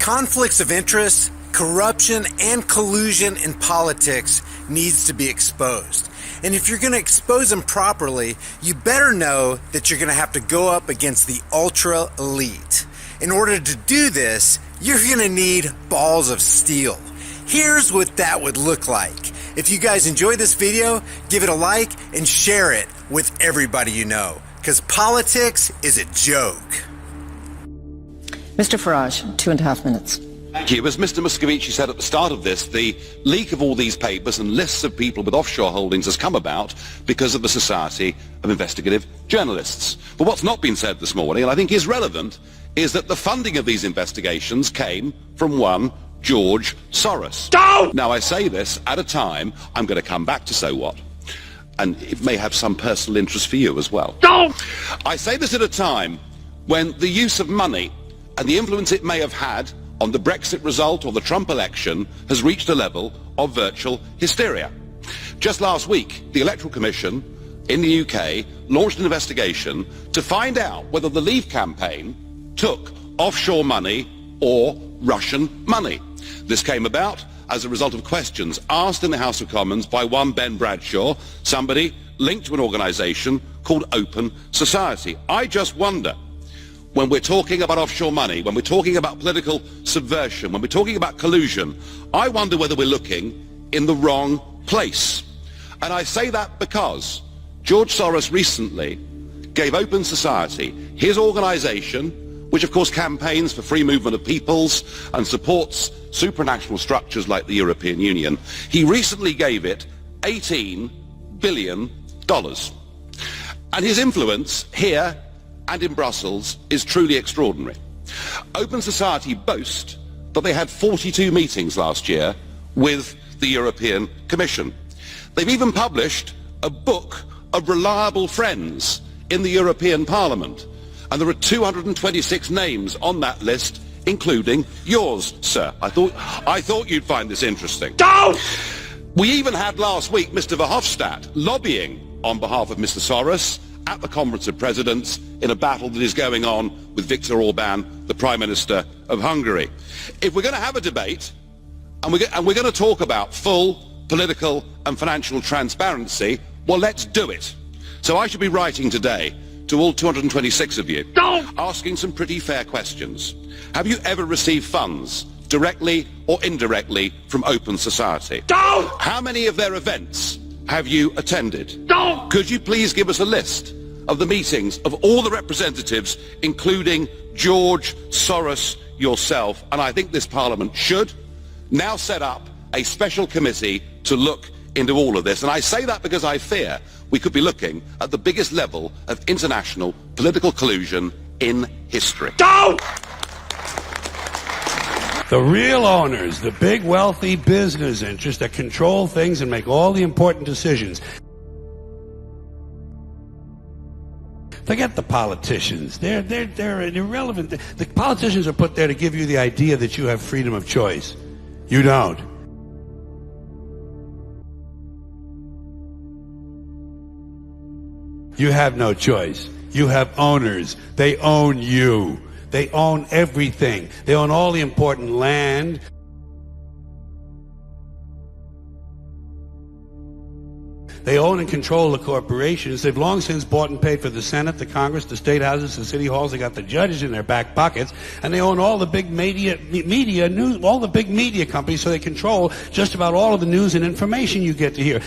Conflicts of interest, corruption, and collusion in politics needs to be exposed. And if you're going to expose them properly, you better know that you're going to have to go up against the ultra elite. In order to do this, you're going to need balls of steel. Here's what that would look like. If you guys enjoy this video, give it a like and share it with everybody you know, because politics is a joke. Mr. Farage, 2.5 minutes. Thank you. As Mr. Moscovici said at the start of this, the leak of all these papers and lists of people with offshore holdings has come about because of the Society of Investigative Journalists. But what's not been said this morning, and I think is relevant, is that the funding of these investigations came from one George Soros. Don't! Now, I say this at a time, I'm going to come back to so what, and it may have some personal interest for you as well. Don't! I say this at a time when the use of money and the influence it may have had on the Brexit result or the Trump election has reached a level of virtual hysteria. Just last week, the Electoral Commission in the UK launched an investigation to find out whether the Leave campaign took offshore money or Russian money. This came about as a result of questions asked in the House of Commons by one Ben Bradshaw, somebody linked to an organisation called Open Society. I just wonder, when we're talking about offshore money, when we're talking about political subversion, when we're talking about collusion, I wonder whether we're looking in the wrong place. And I say that because George Soros recently gave Open Society, his organisation, which of course campaigns for free movement of peoples and supports supranational structures like the European Union, he recently gave it $18 billion. And his influence here and in Brussels is truly extraordinary. Open Society boast that they had 42 meetings last year with the European Commission. They've even published a book of reliable friends in the European Parliament, and there are 226 names on that list, including yours, sir. I thought you'd find this interesting. Don't! We even had last week Mr. Verhofstadt lobbying on behalf of Mr. Soros at the Conference of Presidents in a battle that is going on with Viktor Orban, the Prime Minister of Hungary. If we're going to have a debate, and we're going to talk about full political and financial transparency, well, let's do it. So I should be writing today to all 226 of you, asking some pretty fair questions. Have you ever received funds, directly or indirectly, from Open Society? How many of their events have you attended? Could you please give us a list of the meetings of all the representatives, including George Soros yourself? And I think this Parliament should now set up a special committee to look into all of this. And I say that because I fear we could be looking at the biggest level of international political collusion in history. The real owners, the big wealthy business interests that control things and make all the important decisions. Forget the politicians. They're irrelevant. The politicians are put there to give you the idea that you have freedom of choice. You don't. You have no choice. You have owners. They own you. They own everything. They own all the important land. They own and control the corporations. They've long since bought and paid for the Senate, the Congress, the state houses, the city halls. They got the judges in their back pockets, and they own all the big media news, all the big media companies. So they control just about all of the news and information you get to hear.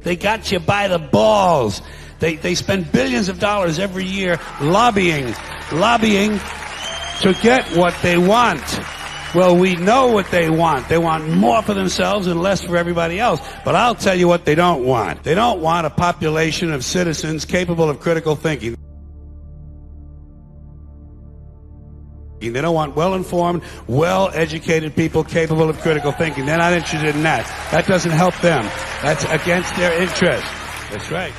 They got you by the balls. They spend billions of dollars every year lobbying to get what they want. Well, we know what they want. They want more for themselves and less for everybody else. But I'll tell you what they don't want. They don't want a population of citizens capable of critical thinking. They don't want well-informed, well-educated people capable of critical thinking. They're not interested in that. That doesn't help them. That's against their interest. That's right.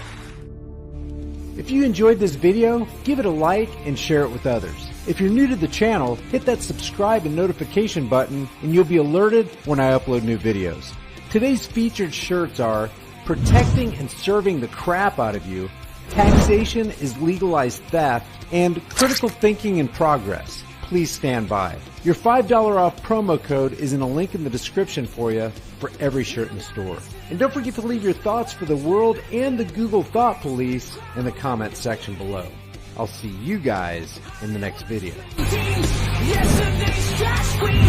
If you enjoyed this video, give it a like and share it with others. If you're new to the channel, hit that subscribe and notification button and you'll be alerted when I upload new videos. Today's featured shirts are protecting and serving the crap out of you, taxation is legalized theft, and critical thinking in progress. Please stand by. Your $5 off promo code is in a link in the description for you for every shirt in the store. And don't forget to leave your thoughts for the world and the Google Thought Police in the comments section below. I'll see you guys in the next video. Yesterday's trash queen.